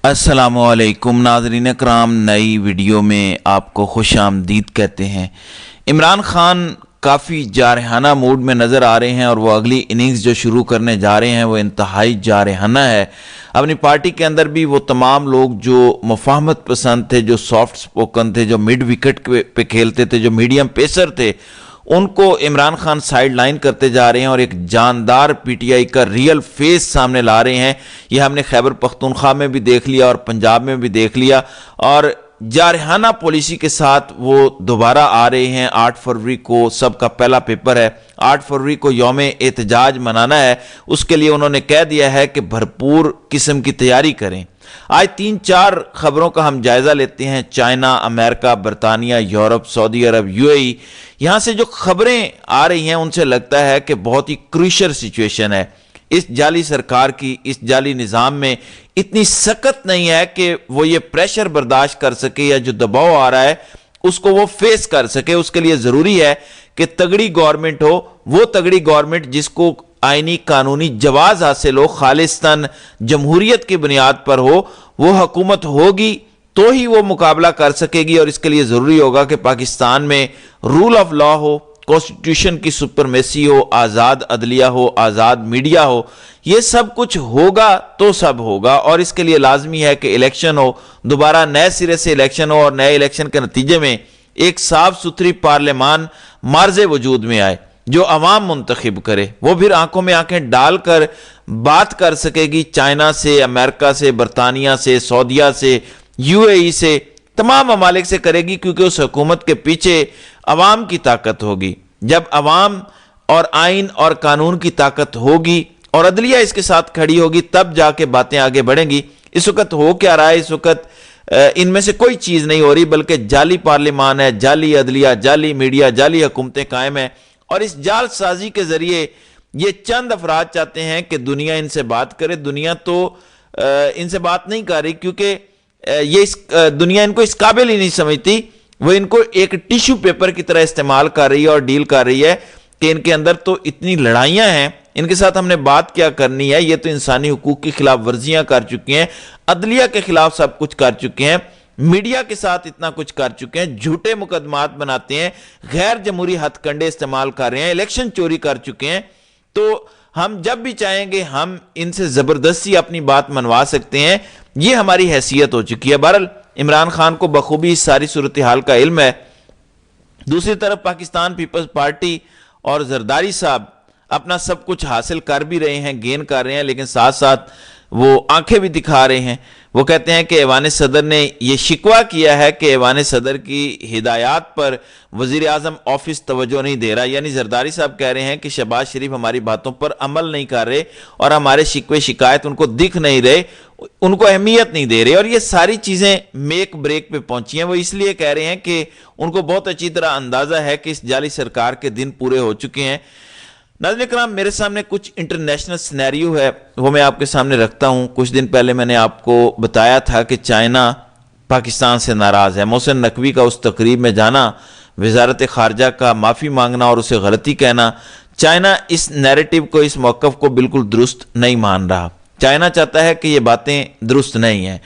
अस्सलाम वालेकुम नाज़रीन कराम, नई वीडियो में आपको खुश आमदीद कहते हैं। इमरान खान काफ़ी जारहाना मूड में नज़र आ रहे हैं और वो अगली इनिंग्स जो शुरू करने जा रहे हैं वो इंतहाई जारहाना है। अपनी पार्टी के अंदर भी वो तमाम लोग जो मुफाहमत पसंद थे, जो सॉफ्ट स्पोकन थे, जो मिड विकेट पे खेलते थे, जो मीडियम पेसर थे, उनको इमरान खान साइड लाइन करते जा रहे हैं और एक जानदार पीटीआई का रियल फेस सामने ला रहे हैं। यह हमने खैबर पख्तूनख्वा में भी देख लिया और पंजाब में भी देख लिया और जारहाना पॉलिसी के साथ वो दोबारा आ रहे हैं। 8 फरवरी को सबका पहला पेपर है, 8 फरवरी को यौम एहतजाज मनाना है। उसके लिए उन्होंने कह दिया है कि भरपूर किस्म की तैयारी करें। आज 3-4 खबरों का हम जायजा लेते हैं। चाइना, अमेरिका, बरतानिया, यूरोप, सऊदी अरब, यूएई, यहां से जो खबरें आ रही हैं उनसे लगता है कि बहुत ही क्रूशियल सिचुएशन है। इस जाली सरकार की, इस जाली निज़ाम में इतनी सख्त नहीं है कि वो ये प्रेशर बर्दाश्त कर सके या जो दबाव आ रहा है उसको वो फेस कर सके। उसके लिए ज़रूरी है कि तगड़ी गवर्नमेंट हो, वो तगड़ी गवर्नमेंट जिसको आईनी कानूनी जवाज हासिल हो, खालिस्तान जमहूरियत की बुनियाद पर हो, वो हुकूमत होगी तो ही वो मुकाबला कर सकेगी। और इसके लिए ज़रूरी होगा कि पाकिस्तान में रूल ऑफ लॉ हो, कॉन्स्टिट्यूशन की सुपरमेसी हो, आज़ाद अदलिया हो, आज़ाद मीडिया हो। ये सब कुछ होगा तो सब होगा और इसके लिए लाजमी है कि इलेक्शन हो, दोबारा नए सिरे से इलेक्शन हो और नए इलेक्शन के नतीजे में एक साफ सुथरी पार्लियामान मार्जे वजूद में आए जो अवाम मुंतखब करे। वो फिर आंखों में आंखें डालकर बात कर सकेगी चाइना से, अमेरिका से, बरतानिया से, सऊदिया से, यूएई से, तमाम ममालिक से करेगी, क्योंकि उस हुकूमत के पीछे अवाम की ताकत होगी। जब अवाम और आइन और कानून की ताकत होगी और अदलिया इसके साथ खड़ी होगी तब जाके बातें आगे बढ़ेंगी। इस वक्त हो क्या रहा है? इस वक्त इनमें से कोई चीज़ नहीं हो रही, बल्कि जाली पार्लियामान है, जाली अदलिया, जाली मीडिया, जाली हुकूमतें कायम है। और इस जाल साजी के जरिए ये चंद अफराद चाहते हैं कि दुनिया इनसे बात करे। दुनिया तो इनसे बात नहीं कर रही, क्योंकि दुनिया इनको इस काबिल ही नहीं समझती। वो इनको एक टिश्यू पेपर की तरह इस्तेमाल कर रही है और डील कर रही है कि इनके अंदर तो इतनी लड़ाइयां हैं, इनके साथ हमने बात क्या करनी है। ये तो इंसानी हुकूक की खिलाफ वर्जियां कर चुके हैं, अदलिया के खिलाफ सब कुछ कर चुके हैं, मीडिया के साथ इतना कुछ कर चुके हैं, झूठे मुकदमात बनाते हैं, गैर जमहूरी हथकंडे इस्तेमाल कर रहे हैं, इलेक्शन चोरी कर चुके हैं। तो हम जब भी चाहेंगे हम इनसे जबरदस्ती अपनी बात मनवा सकते हैं। ये हमारी हैसियत हो चुकी है। बहरहाल इमरान खान को बखूबी इस सारी सूरत हाल का इल्म है। दूसरी तरफ पाकिस्तान पीपल्स पार्टी और जरदारी साहब अपना सब कुछ हासिल कर भी रहे हैं, गेन कर रहे हैं, लेकिन साथ साथ वो आंखें भी दिखा रहे हैं। वो कहते हैं कि ऐवान सदर ने यह शिकवा किया है कि ऐवान सदर की हिदायत पर वजीर आजम ऑफिस तवज्जो नहीं दे रहा। यानी जरदारी साहब कह रहे हैं कि शहबाज शरीफ हमारी बातों पर अमल नहीं कर रहे और हमारे शिकवे शिकायत उनको दिख नहीं रहे, उनको अहमियत नहीं दे रहे। और ये सारी चीज़ें मेक ब्रेक पे पहुंची हैं। वो इसलिए कह रहे हैं कि उनको बहुत अच्छी तरह अंदाज़ा है कि इस जाली सरकार के दिन पूरे हो चुके हैं। नाज़रीन कराम, मेरे सामने कुछ इंटरनेशनल सिनेरियो है, वो मैं आपके सामने रखता हूँ। कुछ दिन पहले मैंने आपको बताया था कि चाइना पाकिस्तान से नाराज़ है। मोहसिन नकवी का उस तकरीब में जाना, वजारत खारजा का माफ़ी मांगना और उसे गलती कहना, चाइना इस नैरेटिव को, इस मौक़िफ़ को बिल्कुल दुरुस्त नहीं मान रहा। चाइना चाहता है कि ये बातें दुरुस्त नहीं हैं।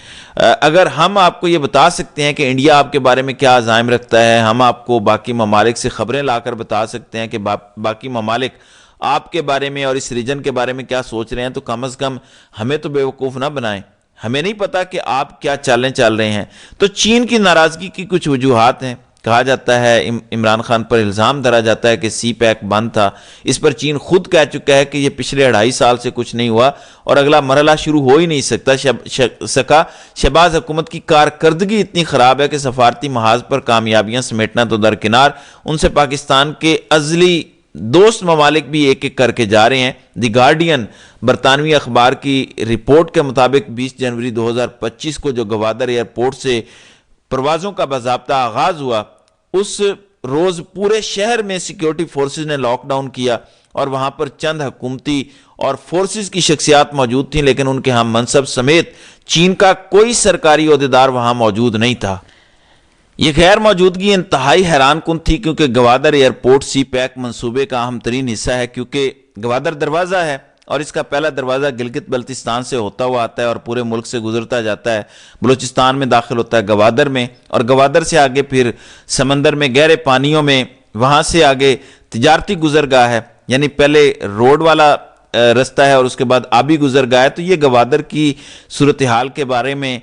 अगर हम आपको ये बता सकते हैं कि इंडिया आपके बारे में क्या अज़ाइम रखता है, हम आपको बाकी ममालिक से ख़बरें लाकर बता सकते हैं कि बाकी ममालिक आपके बारे में और इस रीजन के बारे में क्या सोच रहे हैं, तो कम से कम हमें तो बेवकूफ़ ना बनाएं। हमें नहीं पता कि आप क्या चालें चल रहे हैं। तो चीन की नाराज़गी की कुछ वजूहात हैं। कहा जाता है, इमरान खान पर इल्ज़ाम धरा जाता है कि सी पैक बंद था। इस पर चीन खुद कह चुका है कि ये पिछले 2.5 साल से कुछ नहीं हुआ और अगला मरहला शुरू हो ही नहीं सका। शहबाज हुकूमत की कारकर्दगी इतनी ख़राब है कि सफारती महाज पर कामयाबियाँ समेटना तो दरकिनार, उनसे पाकिस्तान के अज़ली दोस्त ममालिक भी एक एक करके जा रहे हैं। द गार्डियन बरतानवी अखबार की रिपोर्ट के मुताबिक 20 जनवरी 2025 को जो गवादर एयरपोर्ट से परवाज़ों का बाज़ाब्ता आगाज़ हुआ, उस रोज़ पूरे शहर में सिक्योरिटी फोर्सेस ने लॉकडाउन किया और वहाँ पर चंद हुकूमती और फोर्सेस की शख्सियात मौजूद थीं, लेकिन उनके हम मनसब समेत चीन का कोई सरकारी ओहदेदार वहाँ मौजूद नहीं था। ये गैर मौजूदगी इंतहाई हैरान कुन थी, क्योंकि गवादर एयरपोर्ट सी पैक मनसूबे का अहम तरीन हिस्सा है, क्योंकि गवादर दरवाज़ा है, اور اس کا پہلا دروازہ گلگت بلتستان سے ہوتا ہوا آتا ہے اور پورے ملک سے گزرتا جاتا ہے، بلوچستان میں داخل ہوتا ہے گوادر میں، اور گوادر سے آگے پھر سمندر میں گہرے پانیوں میں، وہاں سے آگے تجارتی گزرگاہ ہے، یعنی پہلے روڈ والا رستہ ہے اور اس کے بعد آبی گزرگاہ ہے۔ تو یہ گوادر کی صورتحال کے بارے میں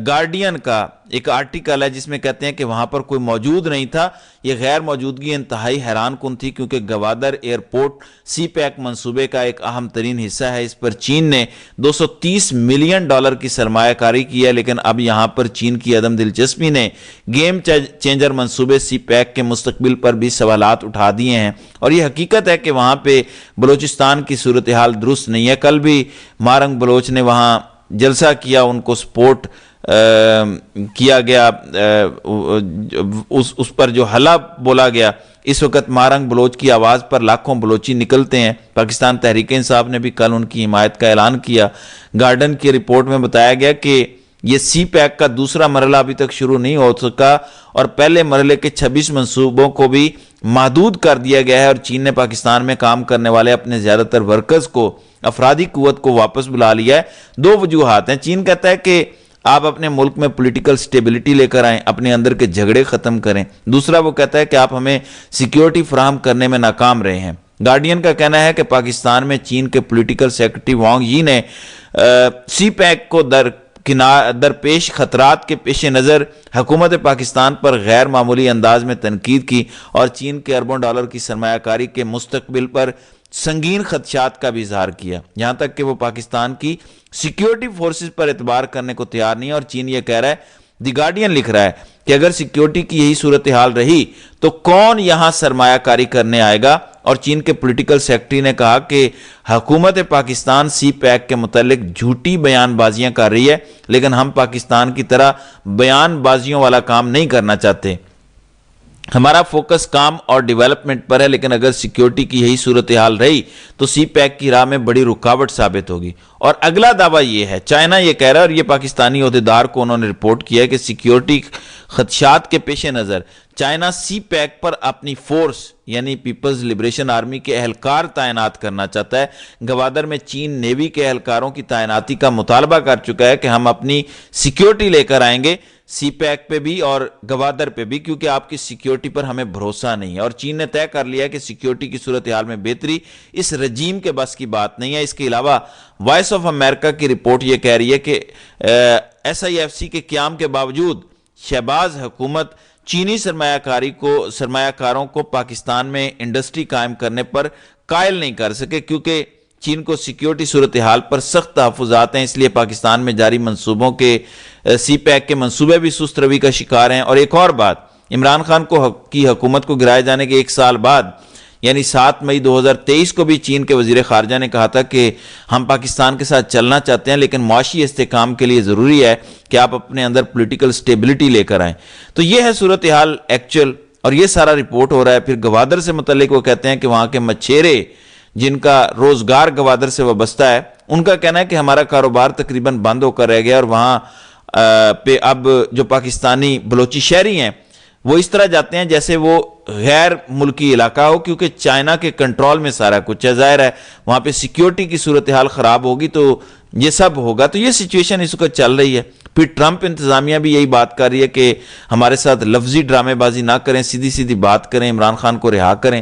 گارڈین کا ایک آرٹیکل ہے جس میں کہتے ہیں کہ وہاں پر کوئی موجود نہیں تھا۔ یہ غیر موجودگی انتہائی حیران کن تھی، کیونکہ گوادر ایئرپورٹ سی پیک منصوبے کا ایک اہم ترین حصہ ہے۔ اس پر چین نے $230 ملین کی سرمایہ کاری کی ہے، لیکن اب یہاں پر چین کی عدم دلچسپی نے گیم چینجر منصوبے سی پیک کے مستقبل پر بھی سوالات اٹھا دیے ہیں، اور یہ حقیقت ہے کہ وہاں پہ بلوچستان کی صورتحال درست نہیں ہے۔ کل بھی مارنگ بلوچ نے وہاں جلسہ کیا، ان کو سپورٹ کیا گیا، اس پر جو حلہ بولا گیا۔ اس وقت مارنگ بلوچ کی آواز پر لاکھوں بلوچی نکلتے ہیں۔ پاکستان تحریک انصاف نے بھی کل ان کی حمایت کا اعلان کیا۔ گارڈن کی رپورٹ میں بتایا گیا کہ یہ سی پیک کا دوسرا مرحلہ ابھی تک شروع نہیں ہو سکا، اور پہلے مرحلے کے 26 منصوبوں کو بھی محدود کر دیا گیا ہے، اور چین نے پاکستان میں کام کرنے والے اپنے زیادہ تر ورکرز کو، افرادی قوت کو واپس بلا لیا ہے۔ دو وجوہات ہیں۔ چین کہتا ہے کہ آپ اپنے ملک میں پولیٹیکل سٹیبلٹی لے کر آئیں، اپنے اندر کے جھگڑے ختم کریں۔ دوسرا وہ کہتا ہے کہ آپ ہمیں سیکیورٹی فراہم کرنے میں ناکام رہے ہیں۔ گارڈین کا کہنا ہے کہ پاکستان میں چین کے پولیٹیکل سیکرٹری وانگ یی نے سی پیک کو درپیش خطرات کے پیش نظر حکومت پاکستان پر غیر معمولی انداز میں تنقید کی، اور چین کے اربوں ڈالر کی سرمایہ کاری کے مستقبل پر سنگین خدشات کا بھی اظہار کیا، یہاں تک کہ وہ پاکستان کی سیکیورٹی فورسز پر اعتبار کرنے کو تیار نہیں ہے۔ اور چین یہ کہہ رہا ہے، دی گارڈین لکھ رہا ہے کہ اگر سیکیورٹی کی یہی صورتحال رہی تو کون یہاں سرمایہ کاری کرنے آئے گا؟ اور چین کے پولیٹیکل سیکرٹری نے کہا کہ حکومت پاکستان سی پیک کے متعلق جھوٹی بیان بازیاں کر رہی ہے، لیکن ہم پاکستان کی طرح بیان بازیوں والا کام نہیں کرنا چاہتے۔ ہمارا فوکس کام اور ڈیولپمنٹ پر ہے، لیکن اگر سیکیورٹی کی یہی صورتحال رہی تو سی پیک کی راہ میں بڑی رکاوٹ ثابت ہوگی۔ اور اگلا دعویٰ یہ ہے، چائنا یہ کہہ رہا ہے، اور یہ پاکستانی عہدیدار کو انہوں نے رپورٹ کیا ہے کہ سیکیورٹی خدشات کے پیش نظر چائنا سی پیک پر اپنی فورس یعنی پیپلز لبریشن آرمی کے اہلکار تعینات کرنا چاہتا ہے۔ گوادر میں چین نیوی کے اہلکاروں کی تعیناتی کا مطالبہ کر چکا ہے کہ ہم اپنی سیکیورٹی لے کر آئیں گے، سی پیک پہ بھی اور گوادر پہ بھی، کیونکہ آپ کی سیکیورٹی پر ہمیں بھروسہ نہیں ہے۔ اور چین نے طے کر لیا ہے کہ سیکیورٹی کی صورتحال میں بہتری اس رجیم کے بس کی بات نہیں ہے۔ اس کے علاوہ وائس آف امریکہ کی رپورٹ یہ کہہ رہی ہے کہ ایس آئی ایف سی کے قیام کے باوجود شہباز حکومت چینی سرمایہ کاروں کو پاکستان میں انڈسٹری قائم کرنے پر قائل نہیں کر سکے، کیونکہ چین کو سیکیورٹی صورتحال پر سخت تحفظات ہیں، اس لیے پاکستان میں جاری منصوبوں کے سی پیک کے منصوبے بھی سست روی کا شکار ہیں۔ اور ایک اور بات، عمران خان کی حکومت کو گرائے جانے کے ایک سال بعد یعنی 7 مئی 2023 کو بھی چین کے وزیر خارجہ نے کہا تھا کہ ہم پاکستان کے ساتھ چلنا چاہتے ہیں، لیکن معاشی استحکام کے لیے ضروری ہے کہ آپ اپنے اندر پولیٹیکل سٹیبلٹی لے کر آئیں۔ تو یہ ہے صورتحال ایکچوئل، اور یہ سارا رپورٹ ہو رہا ہے۔ پھر گوادر سے متعلق وہ کہتے ہیں کہ وہاں کے مچھیرے جن کا روزگار گوادر سے وابستہ ہے، ان کا کہنا ہے کہ ہمارا کاروبار تقریباً بند ہو کر رہ گیا، اور وہاں پہ اب جو پاکستانی بلوچی شہری ہیں وہ اس طرح جاتے ہیں جیسے وہ غیر ملکی علاقہ ہو، کیونکہ چائنا کے کنٹرول میں سارا کچھ ہے۔ ظاہر ہے وہاں پہ سیکیورٹی کی صورتحال خراب ہوگی تو یہ سب ہوگا۔ تو یہ سچویشن اس وقت چل رہی ہے۔ پھر ٹرمپ انتظامیہ بھی یہی بات کر رہی ہے کہ ہمارے ساتھ لفظی ڈرامے بازی نہ کریں، سیدھی سیدھی بات کریں، عمران خان کو رہا کریں۔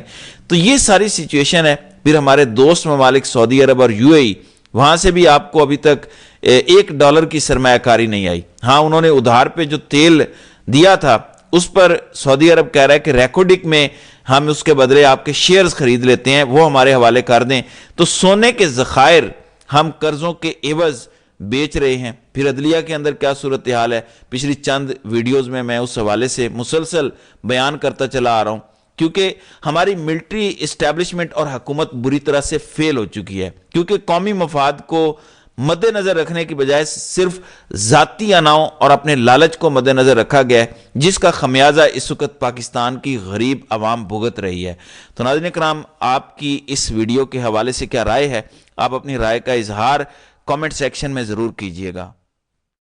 تو یہ ساری سچویشن ہے۔ پھر ہمارے دوست ممالک سعودی عرب اور یو اے ای، وہاں سے بھی آپ کو ابھی تک $1 کی سرمایہ کاری نہیں آئی۔ ہاں انہوں نے ادھار پہ جو تیل دیا تھا اس پر سعودی عرب کہہ رہا ہے کہ ریکوڈک میں ہم اس کے بدلے آپ کے شیئرز خرید لیتے ہیں، وہ ہمارے حوالے کر دیں۔ تو سونے کے ذخائر ہم قرضوں کے عوض بیچ رہے ہیں۔ پھر عدلیہ کے اندر کیا صورتحال ہے، پچھلی چند ویڈیوز میں اس حوالے سے مسلسل بیان کرتا چلا آ رہا ہوں، کیونکہ ہماری ملٹری اسٹیبلشمنٹ اور حکومت بری طرح سے فیل ہو چکی ہے، کیونکہ قومی مفاد کو مد نظر رکھنے کی بجائے صرف ذاتی اناؤں اور اپنے لالچ کو مد نظر رکھا گیا ہے، جس کا خمیازہ اس وقت پاکستان کی غریب عوام بھگت رہی ہے۔ تو ناظرین کرام، آپ کی اس ویڈیو کے حوالے سے کیا رائے ہے؟ آپ اپنی رائے کا اظہار کامنٹ سیکشن میں ضرور کیجئے گا۔